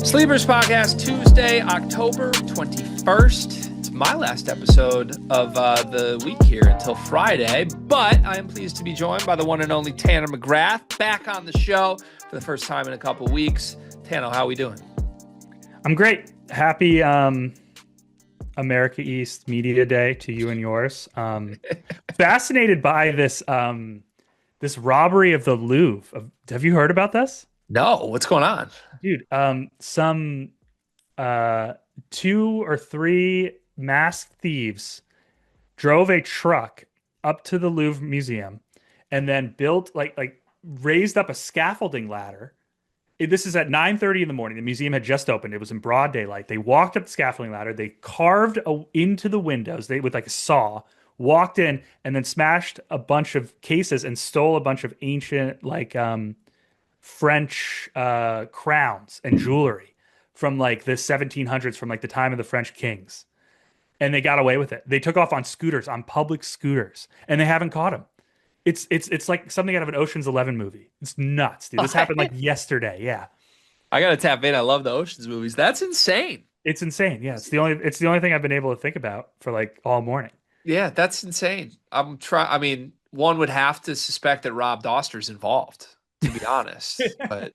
Sleepers Podcast, Tuesday, October 21st. It's my last episode of the week here until Friday, but I am pleased to be joined by the one and only Tanner McGrath, back on the show for the first time in a couple weeks. Tanner, how are we doing? I'm great. Happy America East Media Day to you and yours. Fascinated by this this robbery of the Louvre. Have you heard about this? No, what's going on? Dude, some 2 or 3 masked thieves drove a truck up to the Louvre Museum and then built raised up a scaffolding ladder. This is at 9:30 in the morning. The museum had just opened. It was in broad daylight. They walked up the scaffolding ladder. They carved into the windows. They with like a saw walked in and then smashed a bunch of cases and stole a bunch of ancient French crowns and jewelry from like the 1700s, from like the time of the French kings, and they got away with it. They took off on scooters, on public scooters, and they haven't caught them. It's like something out of an Ocean's 11 movie. It's nuts, dude. This happened like yesterday. Yeah, I gotta tap in. I love the Ocean's movies. That's insane. it's insane. Yeah, it's the only thing I've been able to think about for like all morning. Yeah, that's insane. I mean, one would have to suspect that Rob Doster's involved, to be honest, but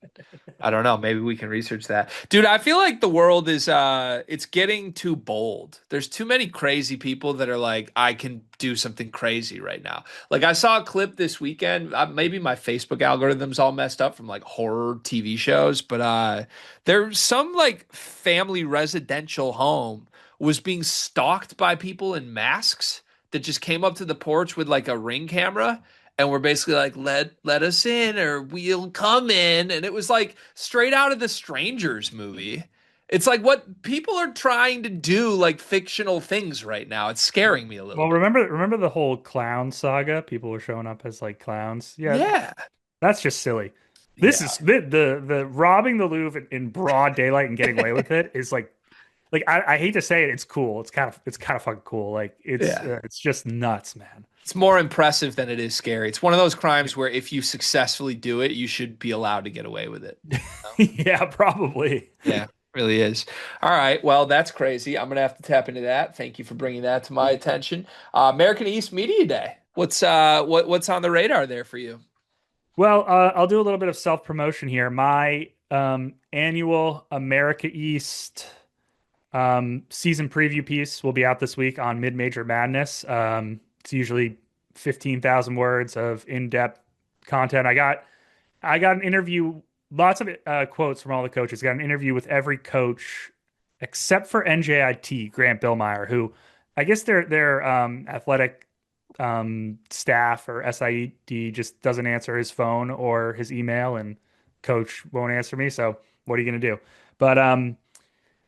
I don't know. Maybe we can research that. Dude, I feel like the world is it's getting too bold. There's too many crazy people that are like, I can do something crazy right now. Like I saw a clip this weekend. Maybe my Facebook algorithm's all messed up from like horror TV shows, but there's some like family residential home was being stalked by people in masks that just came up to the porch with like a Ring camera. And we're basically like, let us in or we'll come in. And it was like straight out of the Strangers movie. It's like what people are trying to do, like fictional things right now. It's scaring me a little Well, bit. remember the whole clown saga? People were showing up as like clowns. Yeah. That's just silly. This Yeah. is the robbing the Louvre in broad daylight and getting away with it is like I hate to say it, it's cool. It's kind of fucking cool. Like it's just nuts, man. It's more impressive than it is scary. It's one of those crimes where if you successfully do it, you should be allowed to get away with it. You know? Yeah, probably. Yeah, really is. All right. Well, that's crazy. I'm going to have to tap into that. Thank you for bringing that to my attention. American East Media Day. What's on the radar there for you? Well, I'll do a little bit of self-promotion here. My annual America East season preview piece will be out this week on Mid-Major Madness. It's usually 15,000 words of in-depth content. I got an interview, lots of quotes from all the coaches. Got an interview with every coach except for NJIT, Grant Billmeyer, who I guess their athletic staff or SID just doesn't answer his phone or his email, and coach won't answer me. So what are you going to do? But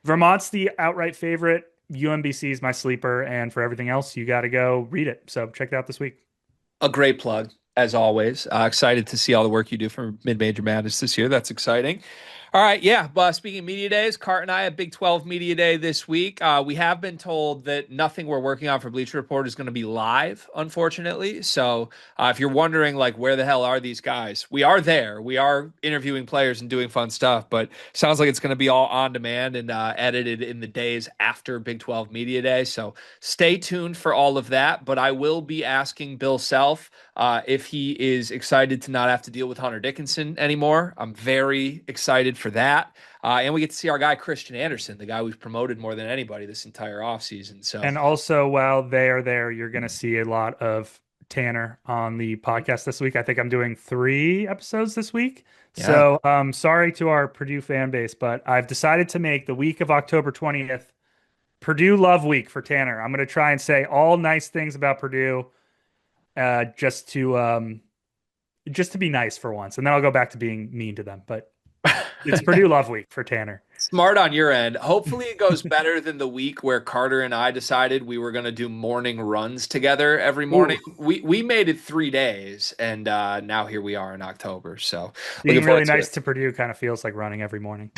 Vermont's the outright favorite. UMBC is my sleeper, and for everything else, you got to go read it. So check it out this week. A great plug, as always. Excited to see all the work you do for Mid-Major Madness this year. That's exciting. All right, yeah. But speaking of media days, Cart and I have Big 12 Media Day this week. We have been told that nothing we're working on for Bleacher Report is going to be live, unfortunately. So if you're wondering, like, where the hell are these guys? We are there. We are interviewing players and doing fun stuff, but sounds like it's going to be all on demand and edited in the days after Big 12 Media Day. So stay tuned for all of that. But I will be asking Bill Self if he is excited to not have to deal with Hunter Dickinson anymore. I'm very excited for that. And we get to see our guy, Christian Anderson, the guy we've promoted more than anybody this entire offseason. So, and also while they are there, you're going to see a lot of Tanner on the podcast this week. I think I'm doing 3 episodes this week. Yeah. So sorry to our Purdue fan base, but I've decided to make the week of October 20th Purdue Love Week for Tanner. I'm going to try and say all nice things about Purdue just to be nice for once. And then I'll go back to being mean to them. But it's Purdue Love Week for Tanner. Smart on your end. Hopefully, it goes better than the week where Carter and I decided we were going to do morning runs together every morning. Ooh, We made it 3 days, and now here we are in October. So looking being forward really to it. nice to Purdue kind of feels like running every morning.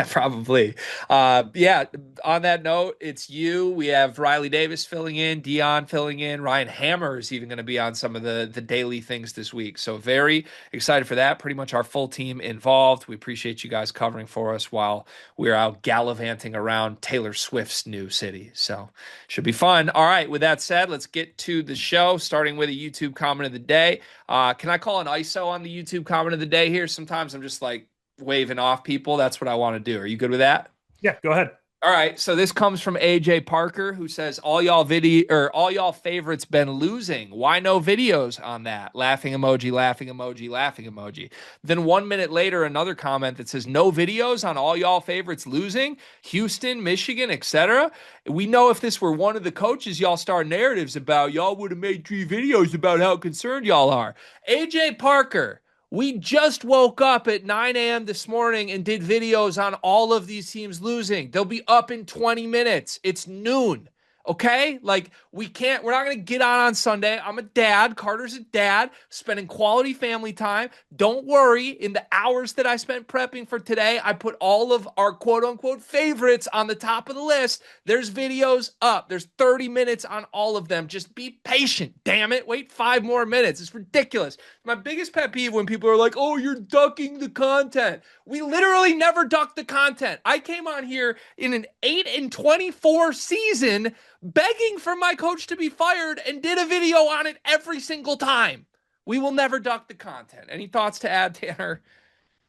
Probably. Yeah. On that note, it's you. We have Riley Davis filling in, Dion filling in. Ryan Hammer is even going to be on some of the daily things this week. So very excited for that. Pretty much our full team involved. We appreciate you guys covering for us while we're out gallivanting around Taylor Swift's new city. So should be fun. All right. With that said, let's get to the show, starting with a YouTube comment of the day. Can I call an ISO on the YouTube comment of the day here? Sometimes I'm just like waving off people. That's what I want to do. Are you good with that? Yeah, go ahead. All right, so this comes from AJ Parker, who says all y'all video or all y'all favorites been losing. Why no videos on that? Laughing emoji, laughing emoji, laughing emoji. Then 1 minute later, another comment that says no videos on all y'all favorites losing. Houston, Michigan, etc. We know if this were one of the coaches y'all start narratives about, y'all would have made 3 videos about how concerned y'all are. AJ Parker, we just woke up at 9 a.m. this morning and did videos on all of these teams losing. They'll be up in 20 minutes. It's noon. Okay? Like, we're not going to get on Sunday. I'm a dad. Carter's a dad, spending quality family time. Don't worry. In the hours that I spent prepping for today, I put all of our quote unquote favorites on the top of the list. There's videos up. There's 30 minutes on all of them. Just be patient. Damn it. Wait 5 more minutes. It's ridiculous. My biggest pet peeve when people are like, oh, you're ducking the content. We literally never duck the content. I came on here in an 8-24 season begging for my coach to be fired and did a video on it every single time. We will never duck the content. Any thoughts to add, Tanner?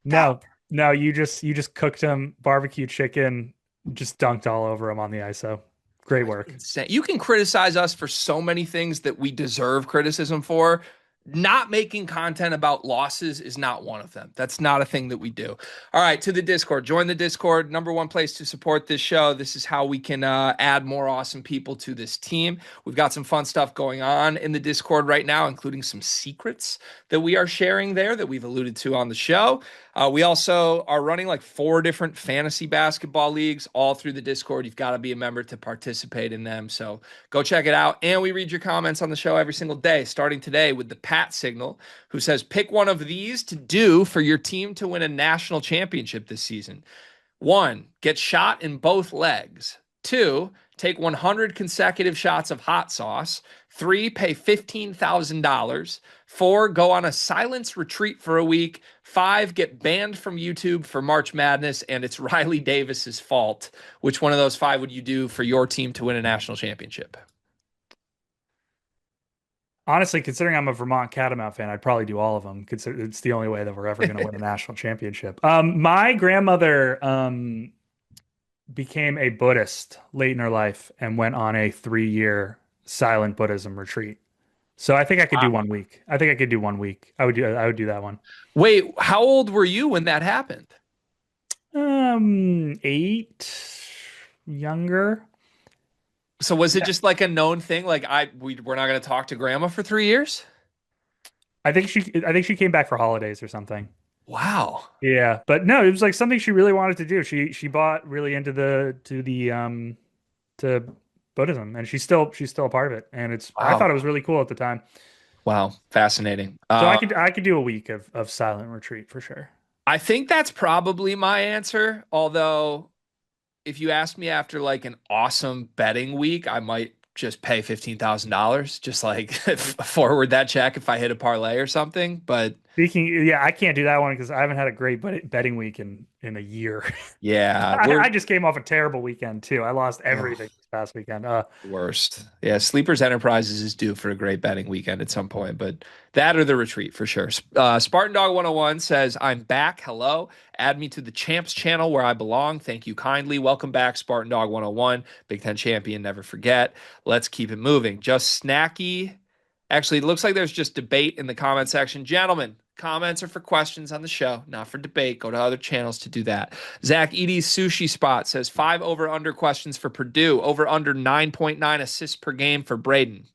No, no, you just cooked him barbecue chicken, just dunked all over him on the ISO. Great work. Insane. You can criticize us for so many things that we deserve criticism for. Not making content about losses is not one of them. That's not a thing that we do. All right, to the Discord. Join the Discord. Number one place to support this show. This is how we can add more awesome people to this team. We've got some fun stuff going on in the Discord right now, including some secrets that we are sharing there that we've alluded to on the show. We also are running like 4 different fantasy basketball leagues all through the Discord. You've got to be a member to participate in them. So go check it out. And we read your comments on the show every single day, starting today with the Pat Signal, who says, pick one of these to do for your team to win a national championship this season. 1, get shot in both legs. 2, take 100 consecutive shots of hot sauce. 3, pay $15,000. 4, go on a silence retreat for a week. 5, get banned from YouTube for March Madness, and it's Riley Davis's fault. Which one of those 5 would you do for your team to win a national championship? Honestly, considering I'm a Vermont Catamount fan, I'd probably do all of them. Consider it's the only way that we're ever going to win a national championship. My grandmother became a Buddhist late in her life and went on a 3-year silent Buddhism retreat. So I think I could do 1 week. I think I could do 1 week. I would do that one. Wait, how old were you when that happened? 8, younger. So was it Yeah. just like a known thing? Like we're not going to talk to grandma for 3 years? I think she came back for holidays or something. Wow. Yeah, but no, it was like something she really wanted to do. She bought really into the to Buddhism, and she's still a part of it. And I Wow. thought it was really cool at the time. Wow. Fascinating. So I could do a week of silent retreat for sure. I think that's probably my answer. Although, if you asked me after like an awesome betting week, I might just pay $15,000, just like forward that check if I hit a parlay or something. But Speaking, yeah, I can't do that one because I haven't had a great betting week in a year. yeah, I just came off a terrible weekend too. I lost oh, everything this past weekend. worst. Yeah, Sleepers Enterprises is due for a great betting weekend at some point, but that or the retreat for sure. Spartan Dog 101 says, I'm back. Hello. Add me to the Champs channel where I belong. Thank you kindly. Welcome back, Spartan Dog 101. Big Ten champion, never forget. Let's keep it moving. Just snacky. Actually, it looks like there's just debate in the comment section. Gentlemen, comments are for questions on the show, not for debate. Go to other channels to do that. Zach Edie's Sushi Spot says 5 over under questions for Purdue, over under 9.9 assists per game for Braden.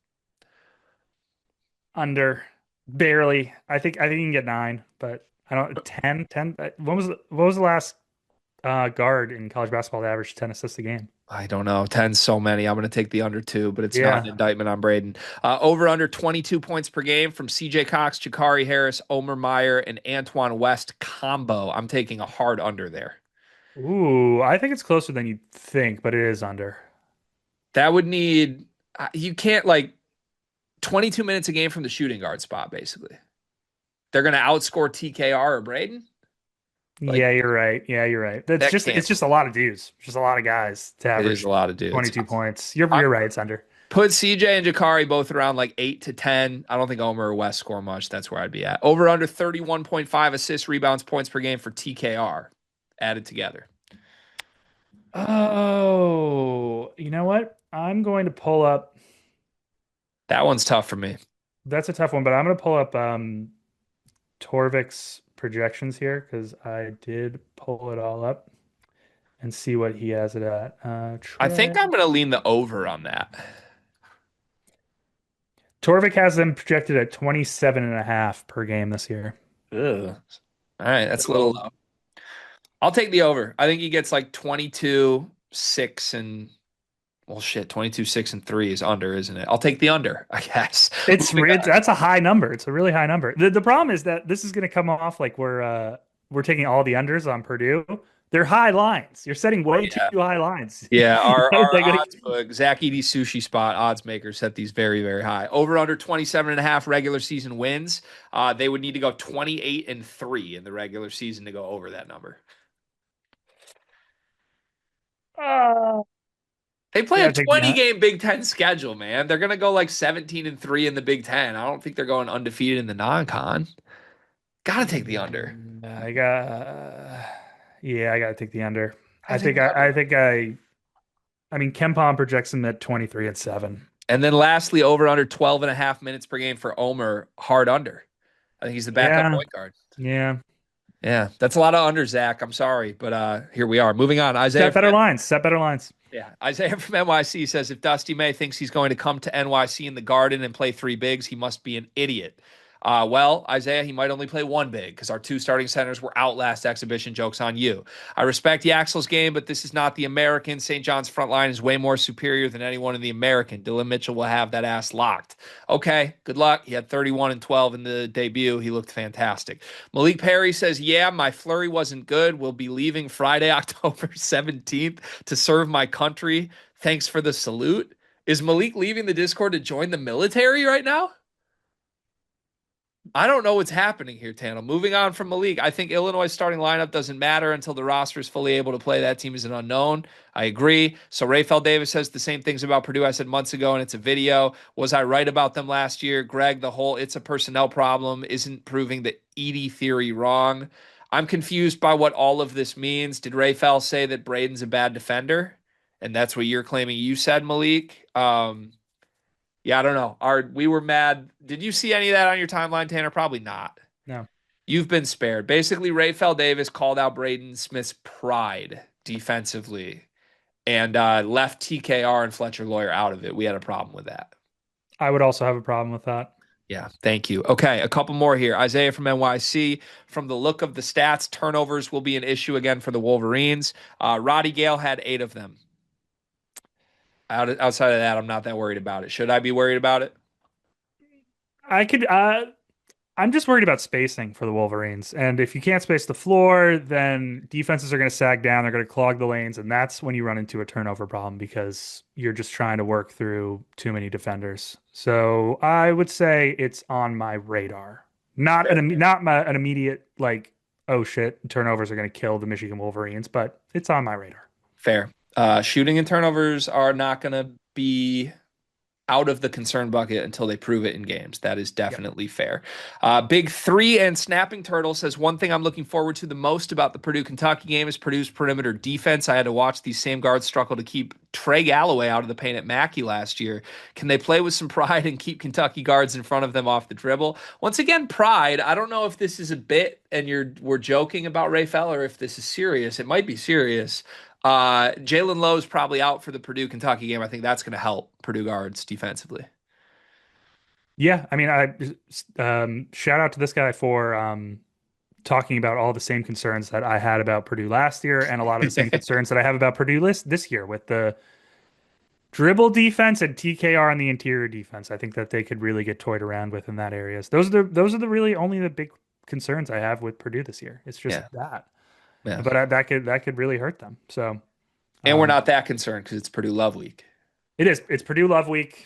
Under barely. I think you can get 9, but I don't 10. When was the last guard in college basketball to average 10 assists a game. I don't know. 10's so many. I'm going to take the under two, but it's not an Yeah. indictment on Braden. Over under 22 points per game from CJ Cox, Jakari Harris, Omer Meyer, and Antoine West combo. I'm taking a hard under there. Ooh, I think it's closer than you'd think, but it is under. That would need, you can't like 22 minutes a game from the shooting guard spot, basically. They're going to outscore TKR or Braden. Like, Yeah, you're right. Yeah, you're right. That's that just can't it's be. just a lot of dudes. Just a lot of guys to It is a average lot of dudes. 22 points. You're I you're right, it's under. put CJ and Jakari both around like 8 to 10. I don't think Omer or West score much. That's where I'd be at. Over under 31.5 assists, rebounds, points per game for TKR added together. Oh, you know what? I'm going to pull up. That one's tough for me. That's a tough one, but I'm going to pull up Torvik's projections here because I did pull it all up and see what he has it at. I think I'm going to lean the over on that. Torvik has them projected at 27 and a half per game this year. Ugh. All right, that's a little So low. I'll take the over. I think he gets like 22, 6, and well, shit, 22, 6, and 3 is under, isn't it? I'll take the under, I guess. Moving on. that's a high number. It's a really high number. The problem is that this is going to come off like we're taking all the unders on Purdue. They're high lines. You're setting way too Yeah. high lines. Yeah, our They're gonna- odds book, Zach Edey's sushi spot odds maker set these very, very high. Over under 27 and a half regular season wins. They would need to go 28 and 3 in the regular season to go over that number. Uh, They play yeah, a take the 20 game Big Ten schedule, man. They're gonna go like 17 and 3 in the Big Ten. I don't think they're going undefeated in the non-con. Gotta take the under. I got yeah, I gotta take the under. I think the under. I mean Kempom projects him at 23 and 7. And then lastly, over under 12 and a half minutes per game for Omer, hard under. I think he's the backup Yeah, point guard. yeah. Yeah, that's a lot of under, Zach. I'm sorry, but here we are. Moving on. Isaiah Set better from, lines. Set better lines. yeah, Isaiah from NYC says if Dusty May thinks he's going to come to NYC in the Garden and play three bigs, he must be an idiot. Well, Isaiah, he might only play one big because our two starting centers were out last exhibition. Joke's on you. I respect Yaxel's game, but this is not the American. St. John's front line is way more superior than anyone in the American. Dylan Mitchell will have that ass locked. Okay, good luck. He had 31 and 12 in the debut. He looked fantastic. Malik Perry says, yeah, my flurry wasn't good. We'll be leaving Friday, October 17th to serve my country. Thanks for the salute. Is Malik leaving the Discord to join the military right now? I don't know what's happening here, Tano. Moving on from Malik, I think Illinois' starting lineup doesn't matter until the roster is fully able to play. That team is an unknown. I agree. So Rafael Davis says the same things about Purdue I said months ago, and it's a video. Was I right about them last year? Greg, the whole it's a personnel problem isn't proving the Edey theory wrong. I'm confused by what all of this means. Did Rafael say that Braden's a bad defender? And that's what you're claiming you said, Malik. Yeah, I don't know. We were mad. Did you see any of that on your timeline, Tanner? Probably not. No. You've been spared. Basically, Rafael Davis called out Braden Smith's pride defensively and left TKR and Fletcher Lawyer out of it. We had a problem with that. I would also have a problem with that. Yeah, thank you. Okay, a couple more here. Isaiah from NYC. From the look of the stats, turnovers will be an issue again for the Wolverines. Roddy Gale had 8 of them. Outside of that, I'm not that worried about it. Should I be worried about it? I could I'm just worried about spacing for the Wolverines. And if you can't space the floor, then defenses are going to sag down, they're going to clog the lanes, and that's when you run into a turnover problem because you're just trying to work through too many defenders. So I would say it's on my radar. Not an immediate like, oh shit, turnovers are going to kill the Michigan Wolverines, but it's on my radar. Fair. Shooting and turnovers are not going to be out of the concern bucket until they prove it in games. That is definitely fair. Big Three and Snapping Turtle says, one thing I'm looking forward to the most about the Purdue-Kentucky game is Purdue's perimeter defense. I had to watch these same guards struggle to keep Trey Galloway out of the paint at Mackey last year. Can they play with some pride and keep Kentucky guards in front of them off the dribble? Once again, pride. I don't know if this is a bit and we're joking about Rafael or if this is serious. It might be serious. Jalen Lowe's probably out for the Purdue-Kentucky game. I think that's going to help Purdue guards defensively. Yeah, I mean, I shout out to this guy for talking about all the same concerns that I had about Purdue last year, and a lot of the same concerns that I have about Purdue this year with the dribble defense and TKR on the interior defense. I think that they could really get toyed around with in that areas. Those are the really only the big concerns I have with Purdue this year. It's just Yeah, that, yeah. but that could really hurt them. So And we're um, not that concerned because it's Purdue Love Week. it's Purdue Love Week.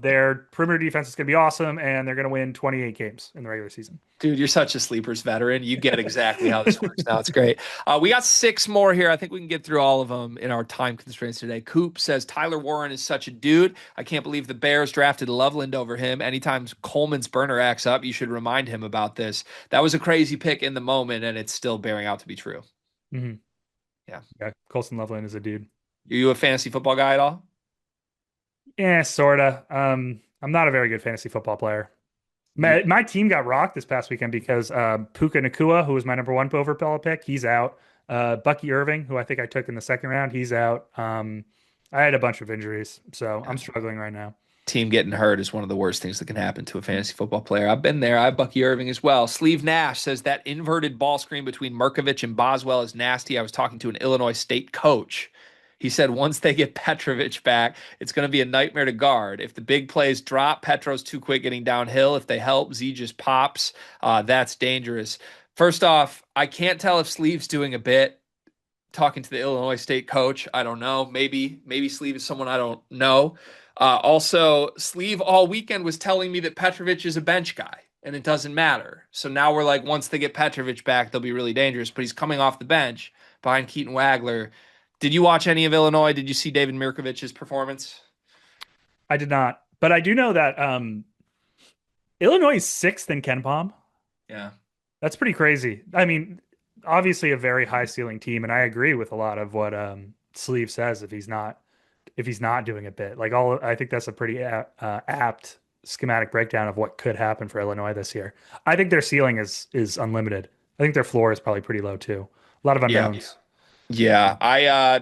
Their perimeter defense is going to be awesome, and they're going to win 28 games in the regular season. Dude, you're such a sleepers veteran. You get exactly how this works now. It's great. We got six more here. I think we can get through all of them in our time constraints today. Coop says Tyler Warren is such a dude. I can't believe the Bears drafted Loveland over him. Anytime Coleman's burner acts up, you should remind him about this. That was a crazy pick in the moment, and it's still bearing out to be true. Mm-hmm. Yeah. Yeah, Colson Loveland is a dude. Are you a fantasy football guy at all? Yeah, sorta. I'm not a very good fantasy football player. You, My team got rocked this past weekend because Puka Nakua, who was my number one overall pick, he's out. Bucky Irving, who I think I took in the second round, he's out. I had a bunch of injuries, so I'm struggling right now. team getting hurt is one of the worst things that can happen to a fantasy football player. I've been there. I have Bucky Irving as well. Sleeve Nash says that inverted ball screen between Merkovich and Boswell is nasty. I was talking to an Illinois State coach. He said once they get Petrovich back, it's going to be a nightmare to guard. If the big plays drop, Petro's too quick getting downhill. If they help, Z just pops. That's dangerous. First off, I can't tell if Sleeve's doing a bit talking to the Illinois State coach. I don't know. Maybe Sleeve is someone I don't know. Also, Sleeve all weekend was telling me that Petrovich is a bench guy and it doesn't matter. So now we're like, once they get Petrovich back, they'll be really dangerous. But he's coming off the bench behind Keaton Wagler. Did you watch any of Illinois? Did you see David Mirkovich's performance? I did not, but I do know that Illinois is sixth in Ken Palm. Yeah. That's pretty crazy. I mean, obviously a very high ceiling team, and I agree with a lot of what Sleeve says if he's not doing a bit. Like I think that's a pretty apt schematic breakdown of what could happen for Illinois this year. I think their ceiling is unlimited. I think their floor is probably pretty low too. A lot of Yeah. unknowns. Yeah,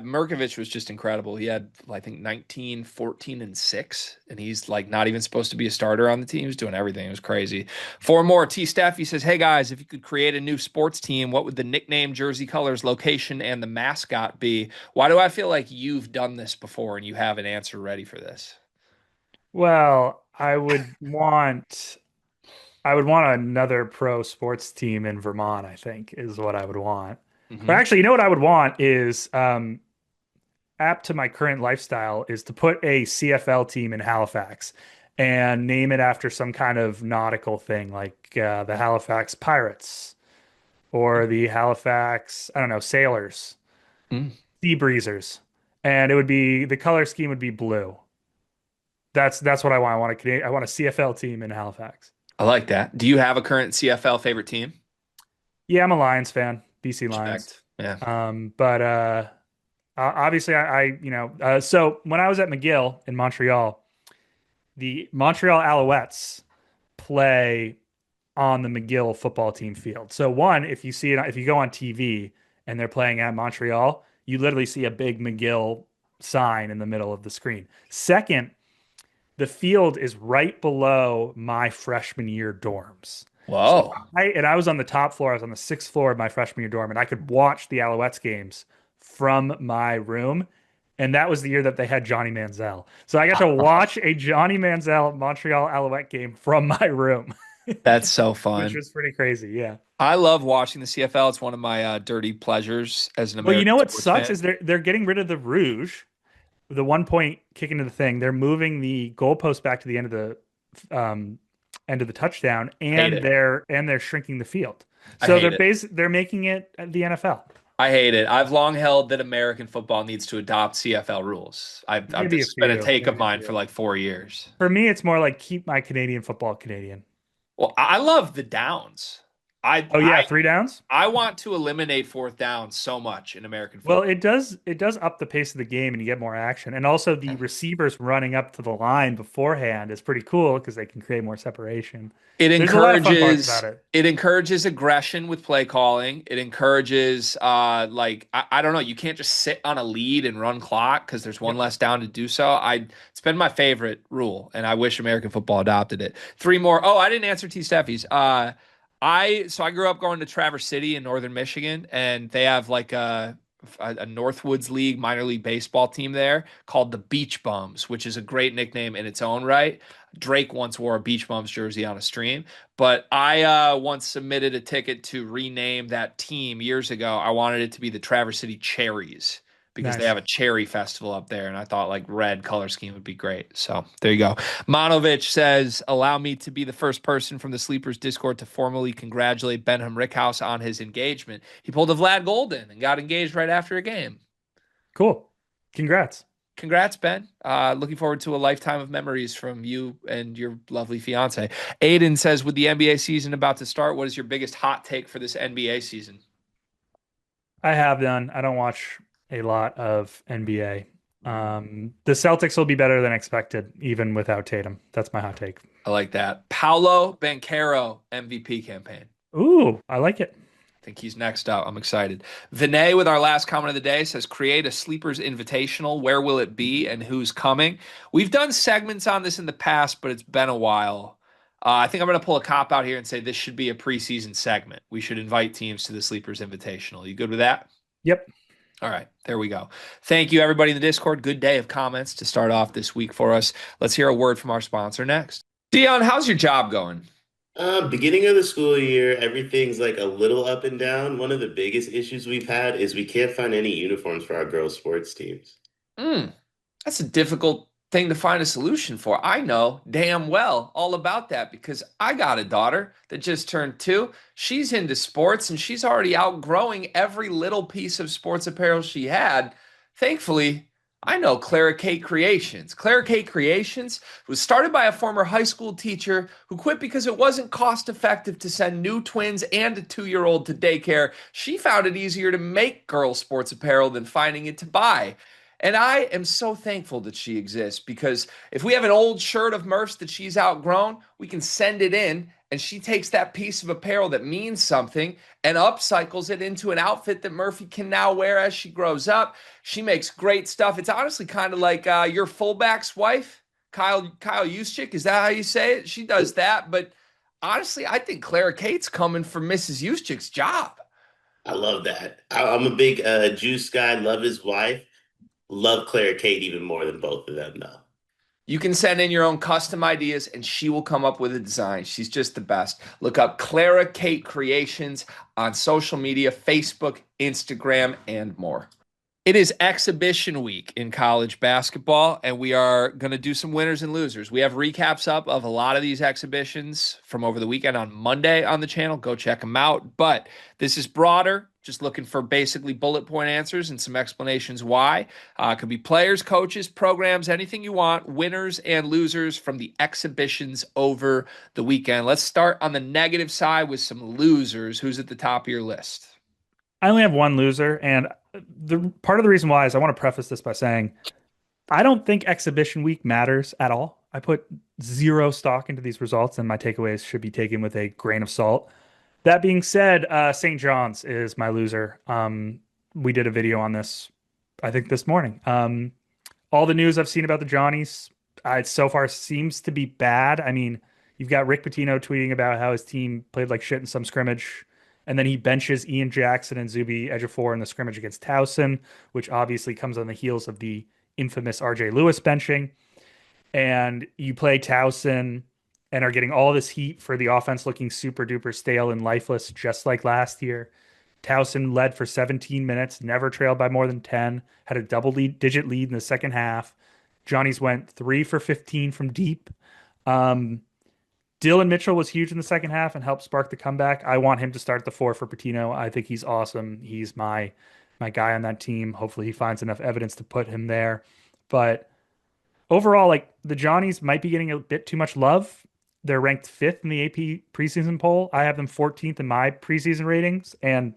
Mirkovich was just incredible. He had, I think, 19, 14, and 6, and he's like not even supposed to be a starter on the team. He was doing everything. It was crazy. Four more. T Steffi says, "Hey guys, if you could create a new sports team, what would the nickname, jersey colors, location, and the mascot be?" Why do I feel like you've done this before and you have an answer ready for this? Well, I would want another pro sports team in Vermont, I think, is what I would want. But Hmm. actually, you know what I would want is apt to my current lifestyle is to put a CFL team in Halifax and name it after some kind of nautical thing like the Halifax Pirates or the Halifax, I don't know, Sailors, Mm, Sea Breezers. And it would be the color scheme would be blue. That's what I want. I want a CFL team in Halifax. I like that. Do you have a current CFL favorite team? Yeah, I'm a Lions fan, BC Lions. Respect. Yeah. But obviously, so when I was at McGill in Montreal, the Montreal Alouettes play on the McGill football team field. So one, if you see it, if you go on TV and they're playing at Montreal, you literally see a big McGill sign in the middle of the screen. Second, the field is right below my freshman year dorms. So Whoa. I was on the top floor. I was on the sixth floor of my freshman year dorm, and I could watch the Alouettes games from my room. And that was the year that they had Johnny Manziel. So I got to watch a Johnny Manziel Montreal Alouette game from my room, That's so which fun. was pretty crazy. Yeah. I love watching the CFL. It's one of my dirty pleasures as an Well, you American know what sports sucks fan. is they're getting rid of the Rouge, the 1 point kick into the thing. They're moving the goalpost back to the end of the touchdown, Hate and it. they're shrinking the field. I So hate it. they're making it the NFL. I hate it. I've long held that American football needs to adopt CFL rules. Maybe This a has been a few, take of maybe a mine for few. like 4 years. For me, it's more like keep my Canadian football Canadian. Well, I love the downs. I Oh yeah, I 3 downs. I want to eliminate fourth down so much in American Well, football. it does up the pace of the game and you get more action. And also the receivers running up to the line beforehand is pretty cool because they can create more separation. It There's a lot of fun parts about encourages it. it encourages aggression with play calling. It encourages like I don't know, you can't just sit on a lead and run clock because there's one Yep. less down to do so. It's been my favorite rule, and I wish American football adopted it. Three more. Oh, I didn't answer T Steffi's. I grew up going to Traverse City in northern Michigan, and they have like a Northwoods League minor league baseball team there called the Beach Bums, which is a great nickname in its own right. Drake once wore a Beach Bums jersey on a stream, but I once submitted a ticket to rename that team years ago. I wanted it to be the Traverse City Cherries because they Nice. have a cherry festival up there, and I thought like red color scheme would be great. So there you go. Monovich says, "Allow me to be the first person from the Sleepers Discord to formally congratulate Benham Rickhouse on his engagement. He pulled a Vlad Golden and got engaged right after a game. Cool. Congrats. Congrats, Ben. Looking forward to a lifetime of memories from you and your lovely fiance." Aiden says, "With the NBA season about to start, what is your biggest hot take for this NBA season?" I have done. I don't watch a lot of NBA. The Celtics will be better than expected, even without Tatum. That's my hot take. I like that. Paolo Banchero MVP campaign. Ooh, I like it. I think he's next up. I'm excited. Vinay, with our last comment of the day, says, "Create a Sleepers Invitational. Where will it be and who's coming?" We've done segments on this in the past, but it's been a while. I think I'm going to pull a cop out here and say this should be a preseason segment. We should invite teams to the Sleepers Invitational. You good with that? Yep. All right, there we go. Thank you, everybody in the Discord. Good day of comments to start off this week for us. Let's hear a word from our sponsor next. Dion, how's your job going? Beginning of the school year, everything's like a little up and down. One of the biggest issues we've had is we can't find any uniforms for our girls' sports teams. Mm. That's a difficult thing to find a solution for. I know damn well all about that because I got a daughter that just turned 2. She's into sports and she's already outgrowing every little piece of sports apparel she had. Thankfully, I know Clara Kate Creations. Clara Kate Creations was started by a former high school teacher who quit because it wasn't cost effective to send new twins and a 2-year-old to daycare. She found it easier to make girl sports apparel than finding it to buy. And I am so thankful that she exists because if we have an old shirt of Murph's that she's outgrown, we can send it in and she takes that piece of apparel that means something and upcycles it into an outfit that Murphy can now wear as she grows up. She makes great stuff. It's honestly kind of like your fullback's wife, Kyle Juszczyk. Is that how you say it? She does that. But honestly, I think Clara Kate's coming for Mrs. Juszczyk's job. I love that. I'm a big Juice guy, love his wife. Love Claire Kate even more than both of them, though. You can send in your own custom ideas and she will come up with a design. She's just the best. Look up Clara Kate Creations on social media, Facebook, Instagram, and more. It is exhibition week in college basketball, and we are going to do some winners and losers. We have recaps up of a lot of these exhibitions from over the weekend on Monday on the channel. Go check them out. But this is broader, just looking for basically bullet point answers and some explanations why. It could be players, coaches, programs, anything you want, winners and losers from the exhibitions over the weekend. Let's start on the negative side with some losers. Who's at the top of your list? I only have one loser, and the part of the reason why is I want to preface this by saying I don't think exhibition week matters at all. I put zero stock into these results, and my takeaways should be taken with a grain of salt. That being said, St. John's is my loser. We did a video on this, I think, this morning. All the news I've seen about the Johnnies, so far seems to be bad. I mean, you've got Rick Pitino tweeting about how his team played like shit in some scrimmage, and then he benches Ian Jackson and Zuby Ejiofor in the scrimmage against Towson, which obviously comes on the heels of the infamous RJ Lewis benching. And you play Towson and are getting all this heat for the offense looking super duper stale and lifeless, just like last year. Towson led for 17 minutes, never trailed by more than 10, had a digit lead in the second half. Johnny's went 3 for 15 from deep. Dylan Mitchell was huge in the second half and helped spark the comeback. I want him to start the 4 for Patino. I think he's awesome. He's my guy on that team. Hopefully he finds enough evidence to put him there. But overall, like the Johnnies might be getting a bit too much love. They're ranked 5th in the AP preseason poll. I have them 14th in my preseason ratings. And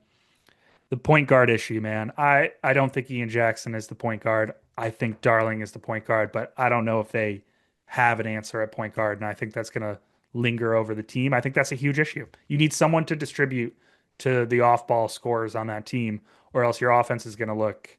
the point guard issue, man. I don't think Ian Jackson is the point guard. I think Darling is the point guard, but I don't know if they have an answer at point guard. And I think that's going to linger over the team. I think that's a huge issue. You need someone to distribute to the off-ball scorers on that team, or else your offense is going to look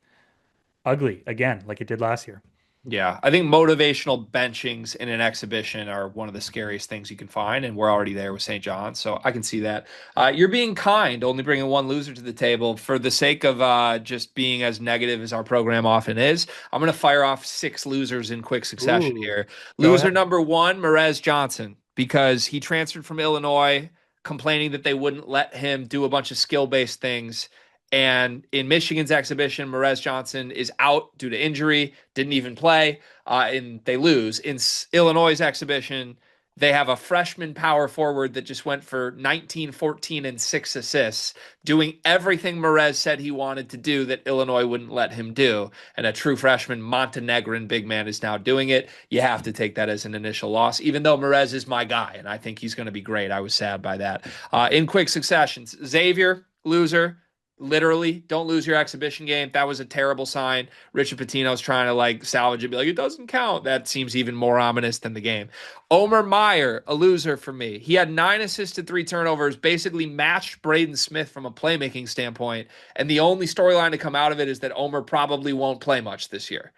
ugly again, like it did last year. Yeah, I think motivational benchings in an exhibition are one of the scariest things you can find, and we're already there with St. John's, so I can see that. You're being kind, only bringing one loser to the table. For the sake of just being as negative as our program often is, I'm going to fire off six losers in quick succession Ooh, here. go Loser ahead. number one, Merez Johnson, because he transferred from Illinois, complaining that they wouldn't let him do a bunch of skill-based things. And in Michigan's exhibition, Merez Johnson is out due to injury, didn't even play, and they lose. In Illinois' exhibition, they have a freshman power forward that just went for 19, 14, and 6 assists, doing everything Merez said he wanted to do that Illinois wouldn't let him do. And a true freshman Montenegrin big man is now doing it. You have to take that as an initial loss, even though Merez is my guy, and I think he's going to be great. I was sad by that. In quick succession, Xavier, loser. Literally, don't lose your exhibition game. That was a terrible sign. Richard Pitino's trying to like salvage it, be like, it doesn't count. That seems even more ominous than the game. Omer Meyer, a loser for me. He had 9 assists and 3 turnovers, basically matched Braden Smith from a playmaking standpoint. And the only storyline to come out of it is that Omer probably won't play much this year.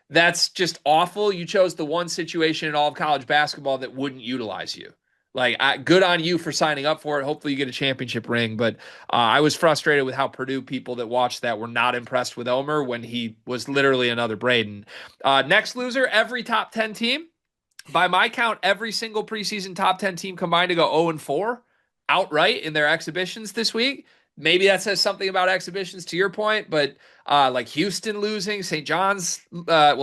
That's just awful. You chose the one situation in all of college basketball that wouldn't utilize you. Good on you for signing up for it. Hopefully, you get a championship ring. But I was frustrated with how Purdue people that watched that were not impressed with Omer when he was literally another Braden. Next loser, every top 10 team. By my count, every single preseason top 10 team combined to go 0-4 outright in their exhibitions this week. Maybe that says something about exhibitions to your point, but like Houston losing, St. John's,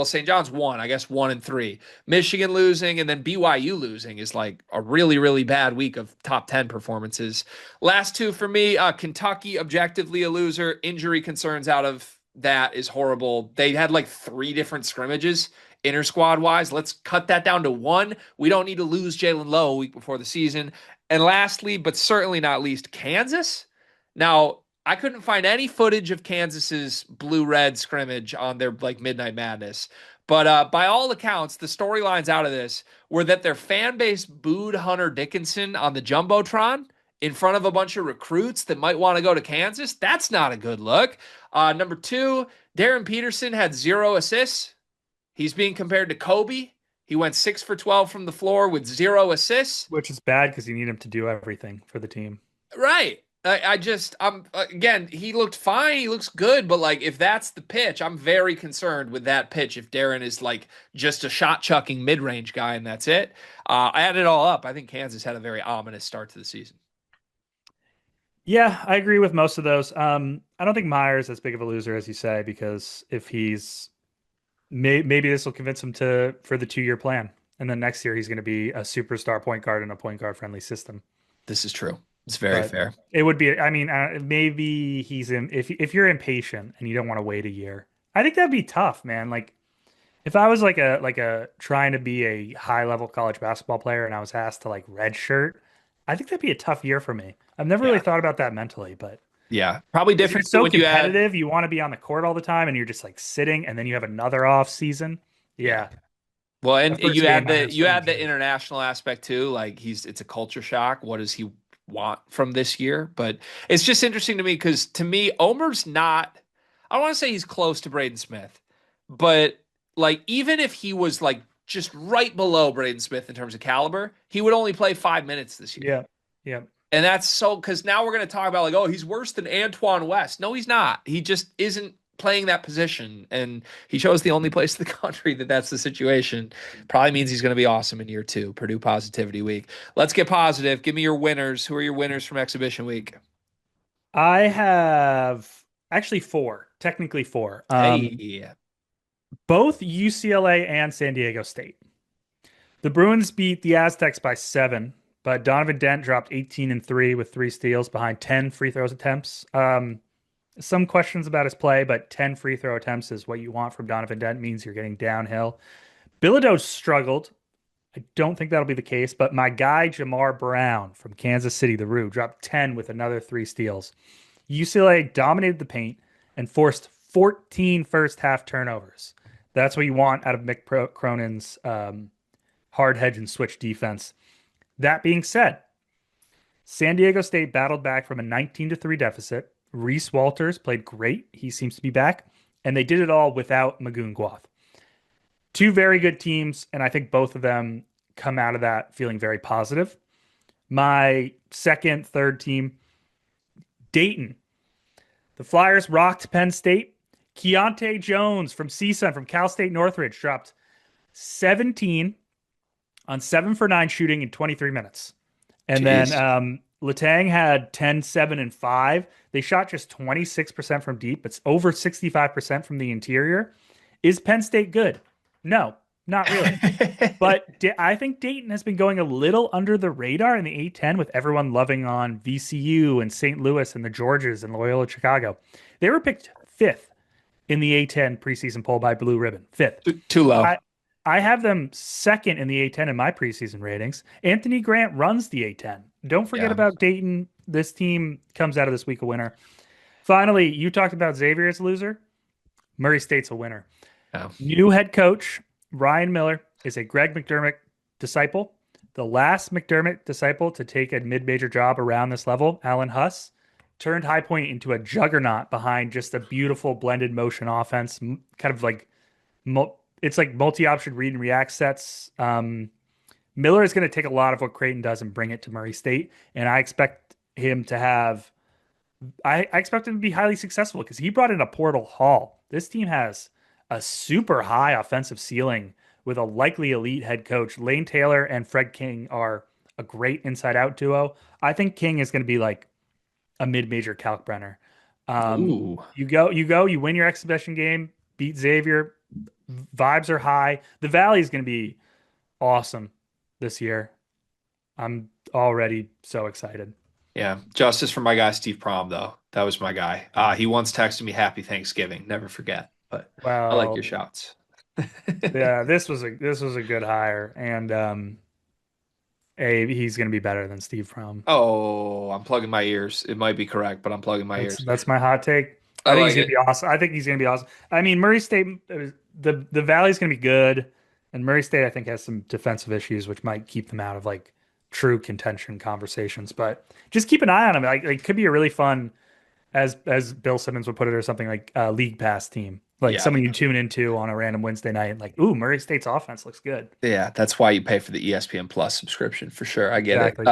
St. John's won, I guess 1-3. Michigan losing, and then BYU losing is like a really, really bad week of top 10 performances. Last two for me, Kentucky, objectively a loser. Injury concerns out of that is horrible. They had like 3 different scrimmages inter squad wise. Let's cut that down to one. We don't need to lose Jalen Lowe a week before the season. And lastly, but certainly not least, Kansas. Now, I couldn't find any footage of Kansas's blue-red scrimmage on their like Midnight Madness. But by all accounts, the storylines out of this were that their fan base booed Hunter Dickinson on the Jumbotron in front of a bunch of recruits that might want to go to Kansas. That's not a good look. Number two, Darren Peterson had 0 assists. He's being compared to Kobe. He went 6 for 12 from the floor with 0 assists. Which is bad because you need him to do everything for the team. Right. I'm again, he looked fine. He looks good. But like, if that's the pitch, I'm very concerned with that pitch. If Darren is like just a shot chucking mid range guy and that's it, I add it all up. I think Kansas had a very ominous start to the season. Yeah, I agree with most of those. I don't think Meyer's as big of a loser as you say, because if he's maybe this will convince him for the 2-year plan, and then next year he's going to be a superstar point guard in a point guard friendly system. This is true. It's very But fair. it would be. I mean, maybe he's in. If you're impatient and you don't want to wait a year, I think that'd be tough, man. Like if I was like a trying to be a high level college basketball player and I was asked to like redshirt, I think that'd be a tough year for me. I've never really Yeah. thought about that mentally, but Yeah. Probably because you're different too so when you add. competitive, you want to be on the court all the time, and you're just like sitting, and then you have another off season. Yeah. Yeah, Well, the and first you add game I the have you so add the enjoyed. international aspect too. Like it's a culture shock. What does he want from this year? But it's just interesting to me because to me, Omer's not. I don't want to say he's close to Braden Smith, but like even if he was like just right below Braden Smith in terms of caliber, he would only play 5 minutes this year. Yeah, yeah. And that's so because now we're going to talk about like, oh, he's worse than Antoine West. No, he's not. He just isn't playing that position. And he chose the only place in the country that's the situation. Probably means he's going to be awesome in year two, Purdue Positivity Week. Let's get positive. Give me your winners. Who are your winners from Exhibition Week? I have actually four, technically four. Hey, Both UCLA and San Diego State. The Bruins beat the Aztecs by 7, but Donovan Dent dropped 18 and 3 with 3 steals behind 10 free throws attempts. Some questions about his play, but 10 free throw attempts is what you want from Donovan Dent. Means you're getting downhill. Bilodeau struggled. I don't think that'll be the case, but my guy Jamar Brown from Kansas City, the Roo, dropped 10 with another 3 steals. UCLA dominated the paint and forced 14 first half turnovers. That's what you want out of Mick Cronin's hard hedge and switch defense. That being said, San Diego State battled back from a 19-3 deficit. Reese Walters played great. He seems to be back. And they did it all without Magoon Guath. Two very good teams, and I think both of them come out of that feeling very positive. My second, third team, Dayton. The Flyers rocked Penn State. Keontae Jones from CSUN from Cal State Northridge dropped 17 on 7 for 9 shooting in 23 minutes. And then Jeez. Letang had 10, 7, and 5. They shot just 26% from deep. It's over 65% from the interior. Is Penn State good? No, not really. But I think Dayton has been going a little under the radar in the A10 with everyone loving on VCU and St. Louis and the Georges and Loyola Chicago. They were picked fifth in the A10 preseason poll by Blue Ribbon. Fifth. Too low. I have them second in the A10 in my preseason ratings. Anthony Grant runs the A10. Don't forget about Dayton. This team comes out of this week a winner. Finally, you talked about Xavier as a loser. Murray State's a winner. Oh. New head coach Ryan Miller is a Greg McDermott disciple. The last McDermott disciple to take a mid-major job around this level, Alan Huss, turned High Point into a juggernaut behind just a beautiful blended motion offense, kind of like it's like multi-option read and react sets. Miller is going to take a lot of what Creighton does and bring it to Murray State, and I expect him to have. I expect him to be highly successful because he brought in a portal haul. This team has a super high offensive ceiling with a likely elite head coach. Lane Taylor and Fred King are a great inside-out duo. I think King is going to be like a mid-major Kalkbrenner. You win your exhibition game, beat Xavier. Vibes are high. The Valley is going to be awesome this year. I'm already so excited. Yeah. Justice for my guy, Steve Prom, though. That was my guy. He once texted me Happy Thanksgiving. Never forget. But I like your shouts. Yeah, this was a good hire. And he's going to be better than Steve Prom. Oh, I'm plugging my ears. It might be correct, but I'm plugging my ears. That's my hot take. I think he's going to be awesome. I think he's going to be awesome. I mean, Murray State, the Valley's going to be good. And Murray State, I think, has some defensive issues, which might keep them out of like true contention conversations. But just keep an eye on them. Like, it could be a really fun, as Bill Simmons would put it, or something like a league pass team. Like someone you tune into on a random Wednesday night and like, ooh, Murray State's offense looks good. Yeah, that's why you pay for the ESPN Plus subscription for sure. I get it.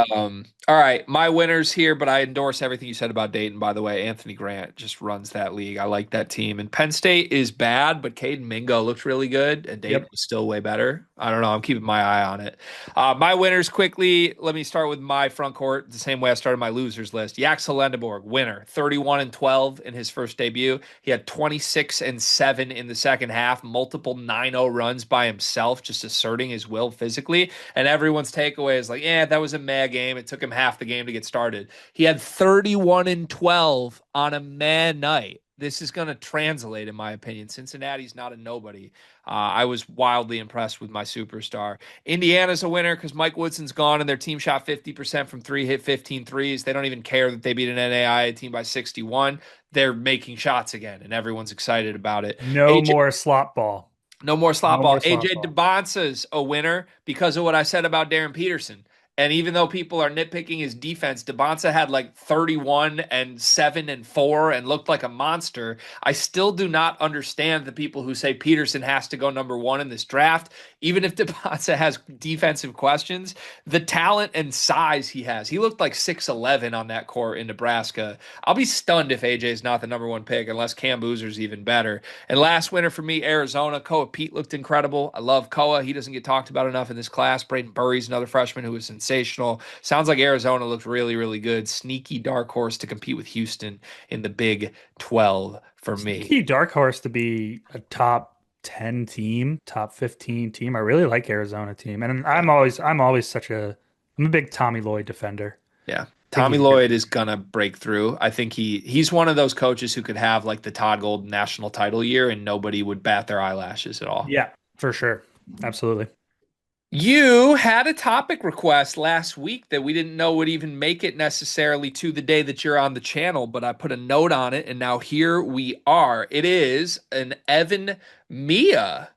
All right, my winners here, but I endorse everything you said about Dayton, by the way. Anthony Grant just runs that league. I like that team. And Penn State is bad, but Caden Mingo looked really good, and Dayton was still way better. I don't know. I'm keeping my eye on it. My winners quickly. Let me start with my front court, the same way I started my losers list. Yaxel Lendeborg, winner, 31-12 in his first debut. He had 26-7 in the second half, multiple 9-0 runs by himself, just asserting his will physically. And everyone's takeaway is like, yeah, that was a meh game. It took him half the game to get started. He had 31-12 on a meh night. This is going to translate, in my opinion. Cincinnati's not a nobody. I was wildly impressed with my superstar. Indiana's a winner because Mike Woodson's gone and their team shot 50% from three, hit 15 threes. They don't even care that they beat an NAIA team by 61. They're making shots again, and everyone's excited about it. No more slop ball. No more slop ball. AJ DeBonsa's a winner because of what I said about Darren Peterson. And even though people are nitpicking his defense, DeBonsa had like 31-7-4 and looked like a monster. I still do not understand the people who say Peterson has to go number one in this draft. Even if DeBonsa has defensive questions, the talent and size he has. He looked like 6'11 on that court in Nebraska. I'll be stunned if AJ is not the number one pick unless Cam Boozer's even better. And last winner for me, Arizona. Koa Pete looked incredible. I love Koa. He doesn't get talked about enough in this class. Braden Burry's another freshman who was sensational. Sounds like Arizona looked really, really good. Sneaky dark horse to compete with Houston in the Big 12 for me. Sneaky dark horse to be a top 10 team, top 15 team. I really like Arizona team. And I'm a big Tommy Lloyd defender. Yeah. Tommy Lloyd is going to break through. I think he's one of those coaches who could have like the Todd Golden national title year and nobody would bat their eyelashes at all. Yeah, for sure. Absolutely. You had a topic request last week that we didn't know would even make it necessarily to the day that you're on the channel, but I put a note on it, and now here we are. It is an Evanmiya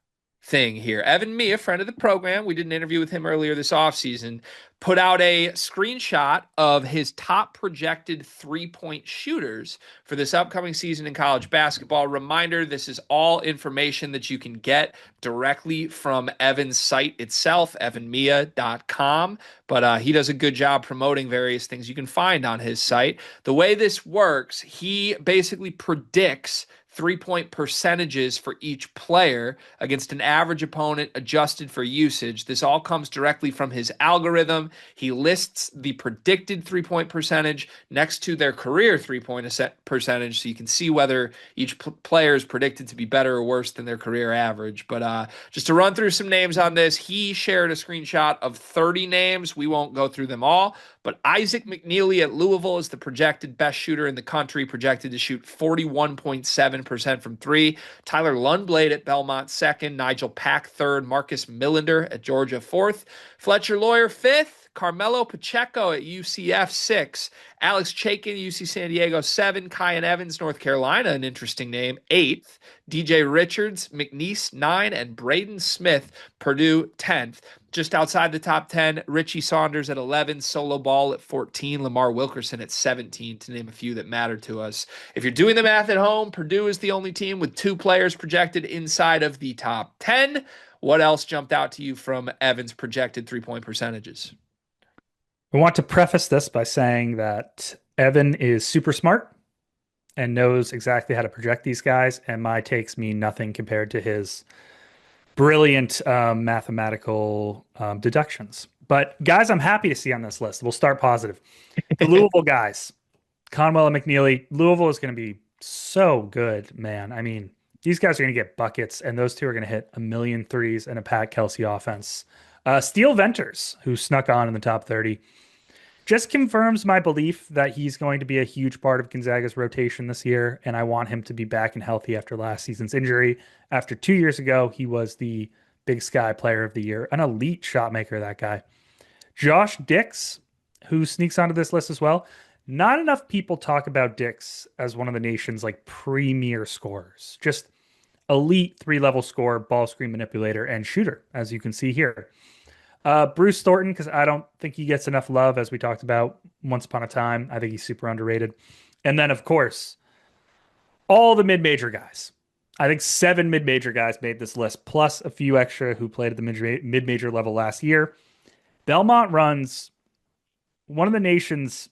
thing here. Evanmiya, friend of the program, we did an interview with him earlier this offseason, put out a screenshot of his top projected three-point shooters for this upcoming season in college basketball. Reminder, this is all information that you can get directly from Evan's site itself, evanmiya.com. But he does a good job promoting various things you can find on his site. The way this works, he basically predicts three-point percentages for each player against an average opponent adjusted for usage. This all comes directly from his algorithm. He lists the predicted three-point percentage next to their career three-point percentage, so you can see whether each player is predicted to be better or worse than their career average. But just to run through some names on this, he shared a screenshot of 30 names. We won't go through them all, but Isaac McNeely at Louisville is the projected best shooter in the country, projected to shoot 41.7% from three. Tyler Lundblade at Belmont, second. Nigel Pack, third. Marcus Millender at Georgia, fourth. Fletcher Lawyer, fifth. Carmelo Pacheco at UCF, six. Alex Chaikin, UC San Diego, seven. Kyan Evans, North Carolina, an interesting name, eighth. DJ Richards, McNeese, nine. And Braden Smith, Purdue, 10th. Just outside the top 10, Richie Saunders at 11, Solo Ball at 14, Lamar Wilkerson at 17, to name a few that matter to us. If you're doing the math at home, Purdue is the only team with two players projected inside of the top 10. What else jumped out to you from Evans' projected three-point percentages? I want to preface this by saying that Evan is super smart and knows exactly how to project these guys, and my takes mean nothing compared to his brilliant mathematical deductions. But guys, I'm happy to see on this list. We'll start positive. The Louisville guys, Conwell and McNeely. Louisville is going to be so good, man. I mean, these guys are going to get buckets, and those two are going to hit a million threes and a Pat Kelsey offense. Steele Venters, who snuck on in the top 30, just confirms my belief that he's going to be a huge part of Gonzaga's rotation this year, and I want him to be back and healthy after last season's injury. After 2 years ago, he was the Big Sky Player of the Year, an elite shot maker, that guy. Josh Dix, who sneaks onto this list as well. Not enough people talk about Dix as one of the nation's like premier scorers. Just elite three-level scorer, ball screen manipulator, and shooter, as you can see here. Bruce Thornton, because I don't think he gets enough love, as we talked about once upon a time. I think he's super underrated. And then, of course, all the mid-major guys. I think 7 mid-major guys made this list, plus a few extra who played at the mid-major level last year. Belmont runs one of the nation's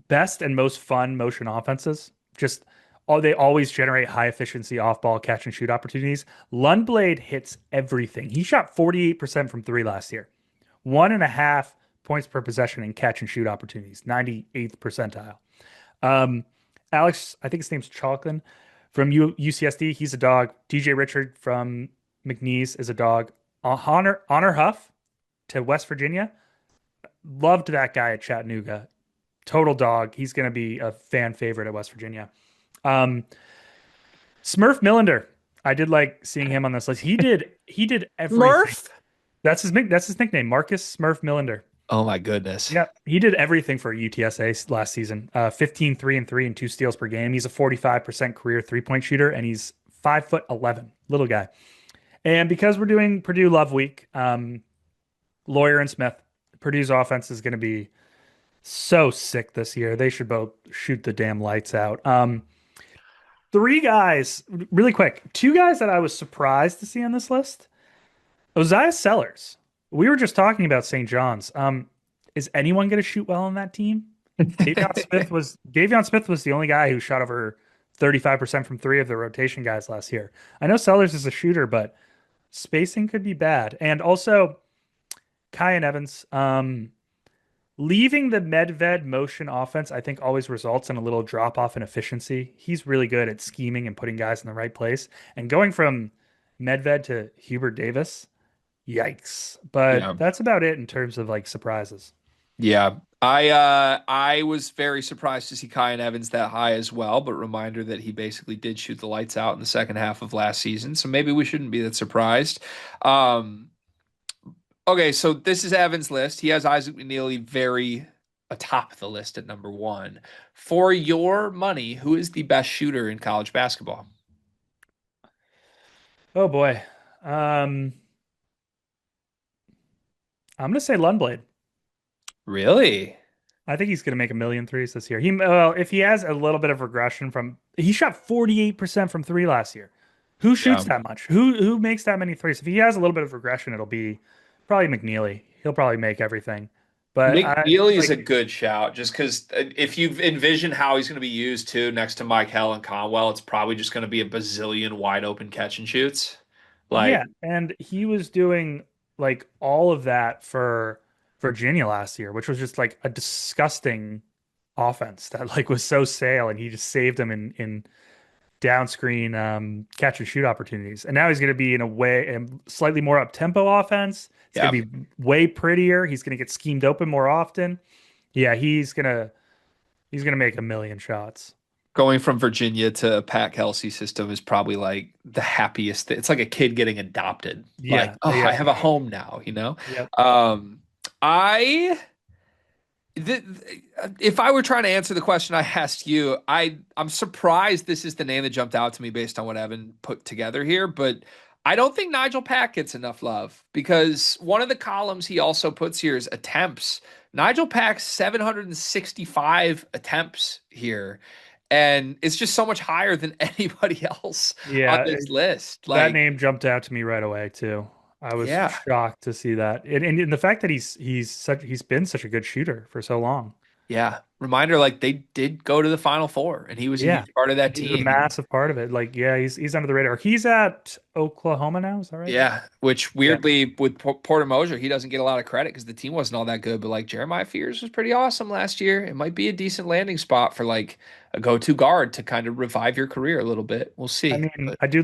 best and most fun motion offenses. They always generate high-efficiency off-ball catch and shoot opportunities. Lundblade hits everything. He shot 48% from three last year. 1.5 points per possession in catch and shoot opportunities, 98th percentile. Alex, I think his name's Chalklin from UCSD. He's a dog. DJ Richard from McNeese is a dog. Honor Huff to West Virginia. Loved that guy at Chattanooga. Total dog. He's going to be a fan favorite at West Virginia. Smurf Millender. I did like seeing him on this list. He did everything. Murph? That's his nickname, Marcus Smurf Millender. Oh my goodness. Yeah, he did everything for UTSA last season. 15 3-3 and 2 steals per game. He's a 45% career three-point shooter, and he's 5'11", little guy. And because we're doing Purdue Love Week, Lawyer and Smith, Purdue's offense is going to be so sick this year. They should both shoot the damn lights out. 3 guys, really quick. 2 guys that I was surprised to see on this list. Ozias Sellers. We were just talking about St. John's. Is anyone going to shoot well on that team? Davion Smith was the only guy who shot over 35% from 3 of the rotation guys last year. I know Sellers is a shooter, but spacing could be bad. And also, Kyan Evans. Leaving the Medved motion offense, I think, always results in a little drop-off in efficiency. He's really good at scheming and putting guys in the right place. And going from Medved to Hubert Davis, yikes. But That's about it in terms of like surprises. Yeah. I was very surprised to see Kyan Evans that high as well, but reminder that he basically did shoot the lights out in the second half of last season. So maybe we shouldn't be that surprised. Okay, so this is Evans' list. He has Isaac McNeely very atop the list at number 1. For your money, who is the best shooter in college basketball? Oh boy. I'm gonna say Lundblade. Really? I think he's gonna make a million threes this year. Well, if he has a little bit of regression from he shot 48% from three last year. Who shoots Yeah. that much? Who makes that many threes? If he has a little bit of regression, it'll be probably McNeely. He'll probably make everything. But I McNeely is a like good shout just because if you envision how he's going to be used too next to Mike Hell and Conwell, it's probably just going to be a bazillion wide open catch and shoots. Like, yeah, and he was doing like all of that for Virginia last year, which was just like a disgusting offense that like was so stale, and he just saved them in down screen catch and shoot opportunities. And now he's going to be in a way slightly more up tempo offense. It's going yeah, to be way prettier. He's going to get schemed open more often. Yeah, he's gonna make a million shots. going from Virginia to Pat Kelsey system is probably like the happiest. It's like a kid getting adopted. Like, Yeah, oh, I yeah, have a home now, you know? yep. Um, I th if I were trying to answer the question I asked you, I'm surprised this is the name that jumped out to me based on what Evan put together here, but I don't think Nigel Pack gets enough love because one of the columns he also puts here is attempts. Nigel Pack's 765 attempts here, and it's just so much higher than anybody else on Yeah, this list. that Like, name jumped out to me right away too. I was yeah. shocked to see that, and the fact that he's been such a good shooter for so long. Yeah. Reminder, like they did go to the Final Four and he was a Yeah, huge part of that he was a team. massive part of it. Like, yeah, he's under the radar. He's at Oklahoma now. Is that right? Yeah, which Yeah. weirdly with Porter Moser, he doesn't get a lot of credit because the team wasn't all that good. But like Jeremiah Fears was pretty awesome last year. It might be a decent landing spot for like a go-to guard to kind of revive your career a little bit. We'll I see. mean, But I do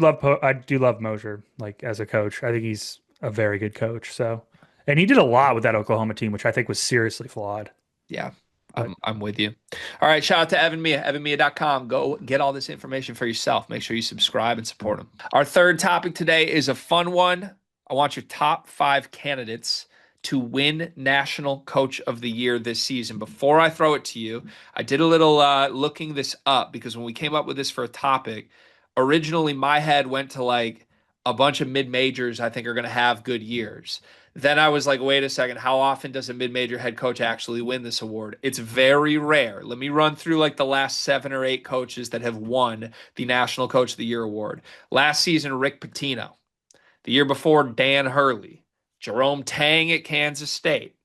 love Mosier like as a coach. I think he's a very good coach. So, and he did a lot with that Oklahoma team, which I think was seriously flawed. yeah, But I'm with you. All right, shout out to Evanmiya, evanmiya.com. Go get all this information for yourself. Make sure you subscribe and support him. Our third topic today is a fun one. I want your top five candidates to win National Coach of the Year this season. Before I throw it to you, I did a little looking this up because when we came up with this for a topic, originally my head went to like a bunch of mid majors I think are going to have good years. Then I was like, wait a second, how often does a mid-major head coach actually win this award? It's very rare. Let me run through like the last 7 or 8 coaches that have won the National Coach of the Year award. Last season, Rick Pitino. The year before, Dan Hurley. Jerome Tang at Kansas State.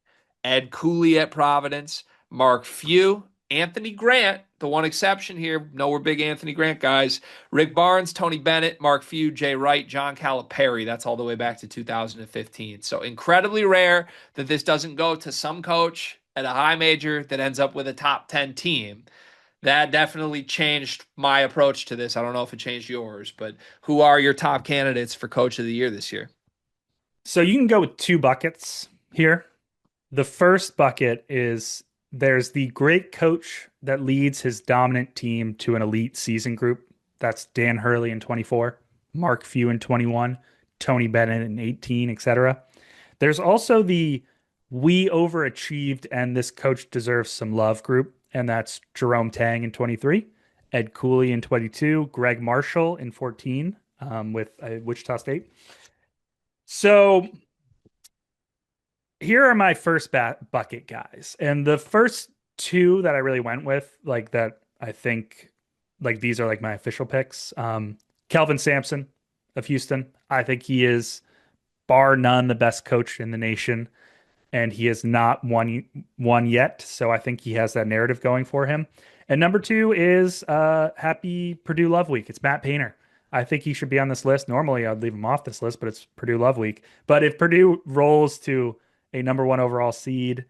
Ed Cooley at Providence. Mark Few. Anthony Grant, the one exception here. No, we're big Anthony Grant guys. Rick Barnes, Tony Bennett, Mark Few, Jay Wright, John Calipari. That's all the way back to 2015. So incredibly rare that this doesn't go to some coach at a high major that ends up with a top 10 team. That definitely changed my approach to this. I don't know if it changed yours, but who are your top candidates for coach of the year this year? so you can go with two buckets here. The first bucket is there's the great coach that leads his dominant team to an elite season group. That's Dan Hurley in 24, Mark Few in 21, Tony Bennett in 18, etc. There's also the we overachieved and this coach deserves some love group, and that's Jerome Tang in 23, Ed Cooley in 22, Greg Marshall in 14 with Wichita State. So here are my first bucket guys. And the first two that I really went with, like that I think like these are like my official picks. Kelvin Sampson of Houston. I think he is bar none the best coach in the nation, and he has not won yet. So I think he has that narrative going for him. And number two is happy Purdue Love Week. It's Matt Painter. I think he should be on this list. Normally, I'd leave him off this list, but it's Purdue Love Week. But if Purdue rolls to a number one overall seed,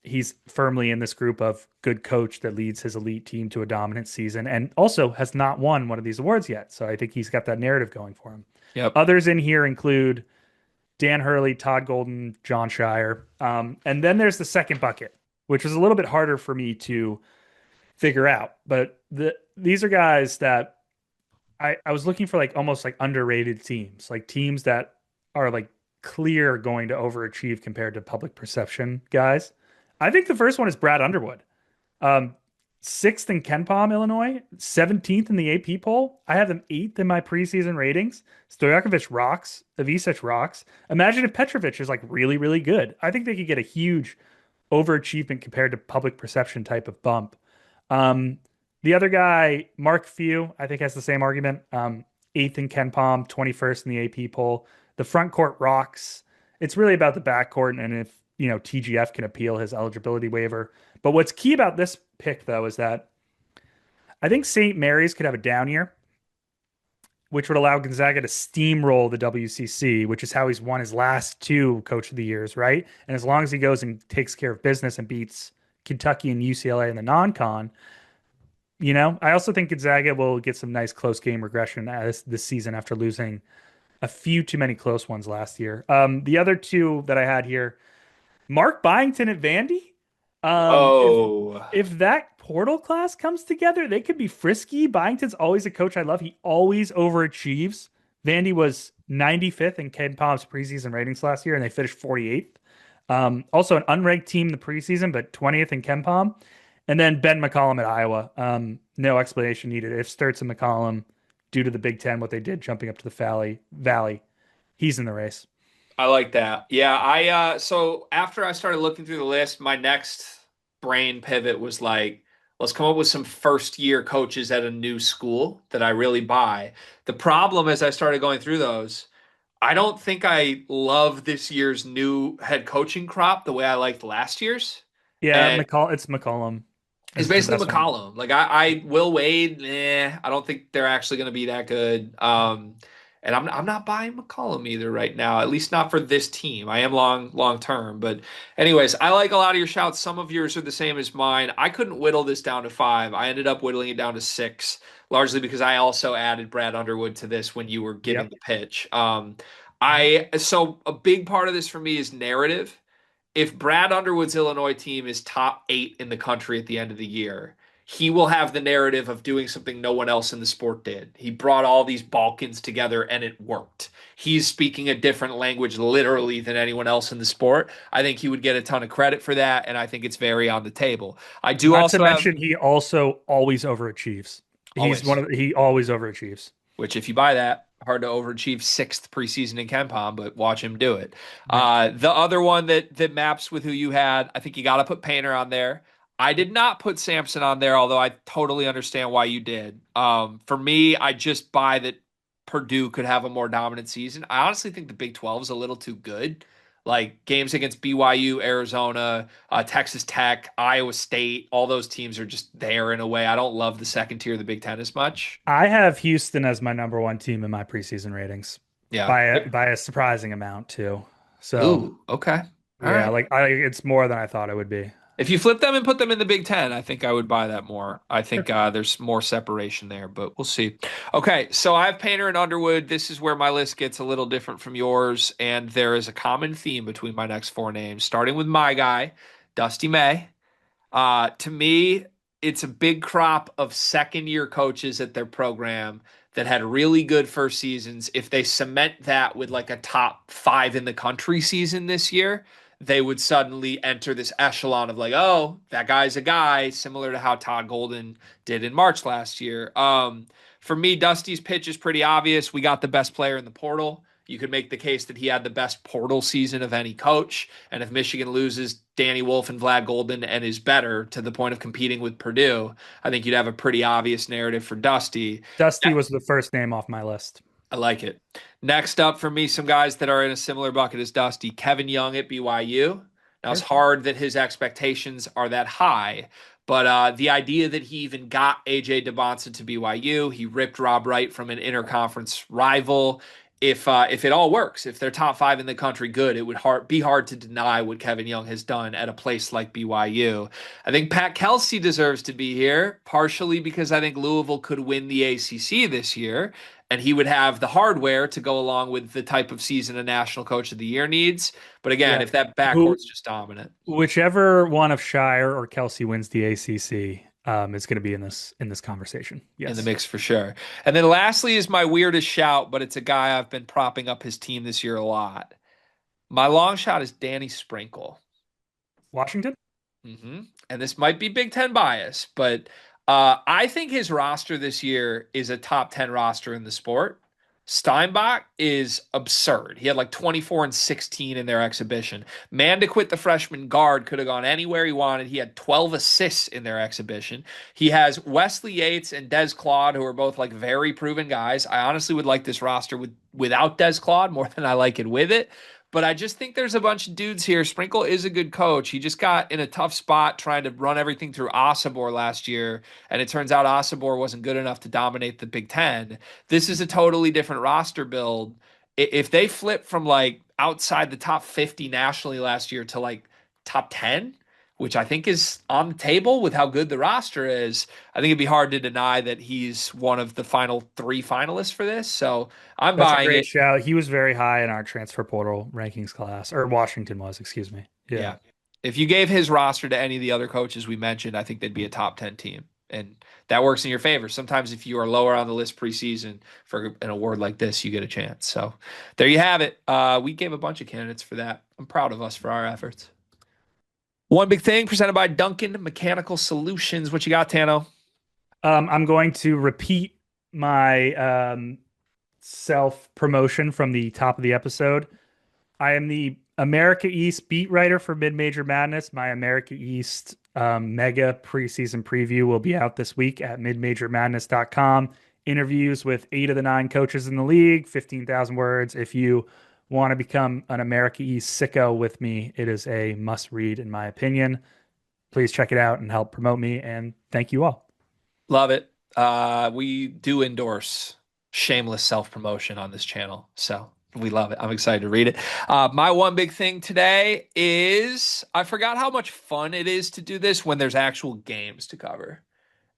he's firmly in this group of good coach that leads his elite team to a dominant season and also has not won one of these awards yet. So I think he's got that narrative going for him. Yep. Others in here include Dan Hurley, Todd Golden, John Shire. And then there's the second bucket, which was a little bit harder for me to figure out. But these are guys that I was looking for like almost like underrated teams, like teams that are like clear going to overachieve compared to public perception guys. I think the first one is Brad Underwood. Um, 6th in Ken Palm, Illinois, 17th in the AP poll. I have them 8th in my preseason ratings. Stojakovic rocks. Ivisic rocks. Imagine if Petrovic is like really, really good. I think they could get a huge overachievement compared to public perception type of bump. Um, the other guy, Mark Few, I think has the same argument. 8th in Ken Palm, 21st in the AP poll. The front court rocks. It's really about the backcourt and if TGF can appeal his eligibility waiver. But what's key about this pick though is that I think St. Mary's could have a down year, which would allow Gonzaga to steamroll the WCC, which is how he's won his last two Coach of the Years, right? And as long as he goes and takes care of business and beats Kentucky and UCLA in the non-con, I also think Gonzaga will get some nice close game regression this season after losing a few too many close ones last year. The other two that I had here, Mark Byington at Vandy. If Oh, that portal class comes together, they could be frisky. Byington's always a coach I love. He always overachieves. Vandy was 95th in Ken Palm's preseason ratings last year, and they finished 48th. Also an unranked team in the preseason, but 20th in Ken Palm. And then Ben McCollum at Iowa. No explanation needed. If Sturts and McCollum, due to the Big Ten, what they did jumping up to the Valley, he's in the race. I like that. Yeah, so after I started looking through the list, my next brain pivot was like, let's come up with some first year coaches at a new school that I really buy. The problem as I started going through those, I don't think I love this year's new head coaching crop the way I liked last year's. Yeah, And It's McCollum it's is the basically best one. McCollum. Like I Will Wade, I don't think they're actually going to be that good. And I'm not buying McCollum either right now, at least not for this team. I am long term, but anyways, I like a lot of your shouts. Some of yours are the same as mine. I couldn't whittle this down to 5. I ended up whittling it down to 6, largely because I also added Brad Underwood to this when you were giving Yep. the pitch. So a big part of this for me is narrative. If Brad Underwood's Illinois team is top 8 in the country at the end of the year, he will have the narrative of doing something no one else in the sport did. He brought all these Balkans together and it worked. He's speaking a different language literally than anyone else in the sport. I think he would get a ton of credit for that, and I think it's very on the table. I do Not to also have mention he also always overachieves. always, He always overachieves. which if you buy that, hard to overachieve 6th preseason in Ken Palm, but watch him do it. Yeah. The other one that maps with who you had, I think you got to put Painter on there. I did not put Sampson on there, although I totally understand why you did. For me, I just buy that Purdue could have a more dominant season. I honestly think the Big 12 is a little too good. Like games against BYU, Arizona, Texas Tech, Iowa State, all those teams are just there in a way. I don't love the second tier of the Big Ten as much. I have Houston as my number one team in my preseason ratings Yeah. by a surprising amount too. So Ooh, okay. All yeah, right. it's more than I thought it would be. If you flip them and put them in the Big Ten, I think I would buy that more. I Sure. think there's more separation there, but we'll see. Okay, so I have Painter and Underwood. This is where my list gets a little different from yours, and there is a common theme between my next 4 names, starting with my guy, Dusty May. To me, it's a big crop of second year coaches at their program that had really good first seasons. If they cement that with like a top 5 in the country season this year, they would suddenly enter this echelon of like, oh, that guy's a guy, similar to how Todd Golden did in March last year. For me, Dusty's pitch is pretty obvious. We got the best player in the portal. You could make the case that he had the best portal season of any coach. And if Michigan loses Danny Wolf and Vlad Golden and is better to the point of competing with Purdue, I think you'd have a pretty obvious narrative for Dusty. Dusty was the first name off my list. I like it. Next up for me, some guys that are in a similar bucket as Dusty. Kevin Young at BYU. Now, it's hard that his expectations are that high, but the idea that he even got AJ DeBonson to BYU, he ripped Rob Wright from an interconference rival. If it all works, if they're top 5 in the country, good. It would be hard to deny what Kevin Young has done at a place like BYU. I think Pat Kelsey deserves to be here, partially because I think Louisville could win the ACC this year, and he would have the hardware to go along with the type of season a national coach of the year needs. But again, Yeah. if that backcourt's just dominant, Whichever one of Shire or Kelsey wins the ACC, is going to be in this conversation. in the Yes. mix for sure. And then lastly is my weirdest shout, but it's a guy I've been propping up his team this year a lot. My long shot is Danny Sprinkle. Washington? And this might be Big Ten bias, but I think his roster this year is a top 10 roster in the sport. Steinbach is absurd. He had like 24 and 16 in their exhibition. Mandequit, the freshman guard, could have gone anywhere he wanted. He had 12 assists in their exhibition. He has Wesley Yates and Des Claude, who are both like very proven guys. I honestly would like this roster without Des Claude more than I like it with it. But I just think there's a bunch of dudes here. Sprinkle is a good coach. He just got in a tough spot trying to run everything through Osibor last year, and it turns out Osibor wasn't good enough to dominate the Big Ten. This is a totally different roster build. If they flip from like outside the top 50 nationally last year to like top 10, which I think is on the table with how good the roster is, I think it'd be hard to deny that he's one of the final three finalists for this. So I'm That's a buying great it. shout. He was very high in our transfer portal rankings class, or Washington was, excuse me. Yeah. Yeah. If you gave his roster to any of the other coaches we mentioned, I think they'd be a top 10 team. And that works in your favor. Sometimes if you are lower on the list preseason for an award like this, you get a chance. So there you have it. We gave a bunch of candidates for that. I'm proud of us for our efforts. One big thing presented by Duncan Mechanical Solutions. What you got, Tano? I'm going to repeat my self promotion from the top of the episode. I am the America East beat writer for Mid Major Madness. My America East mega preseason preview will be out this week at midmajormadness.com. Interviews with 8 of the 9 coaches in the league, 15,000 words. If you want to become an America East sicko with me, it is a must read, in my opinion. Please check it out and help promote me. And thank you all. Love it. We do endorse shameless self promotion on this channel. So we love it. I'm excited to read it. My one big thing today is I forgot how much fun it is to do this when there's actual games to cover.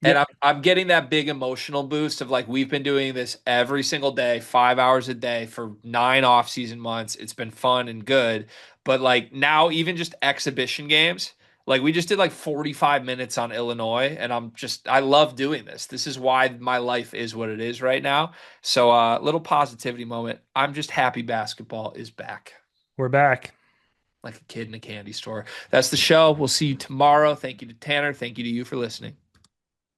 And Yeah. I'm getting that big emotional boost of like we've been doing this every single day, 5 hours a day for 9 off-season months. It's been fun and good. But like now, even just exhibition games, like we just did like 45 minutes on Illinois, and I love doing this. This is why my life is what it is right now. So little positivity moment. I'm just happy basketball is back. We're back. Like a kid in a candy store. That's the show. We'll see you tomorrow. Thank you to Tanner. Thank you to you for listening.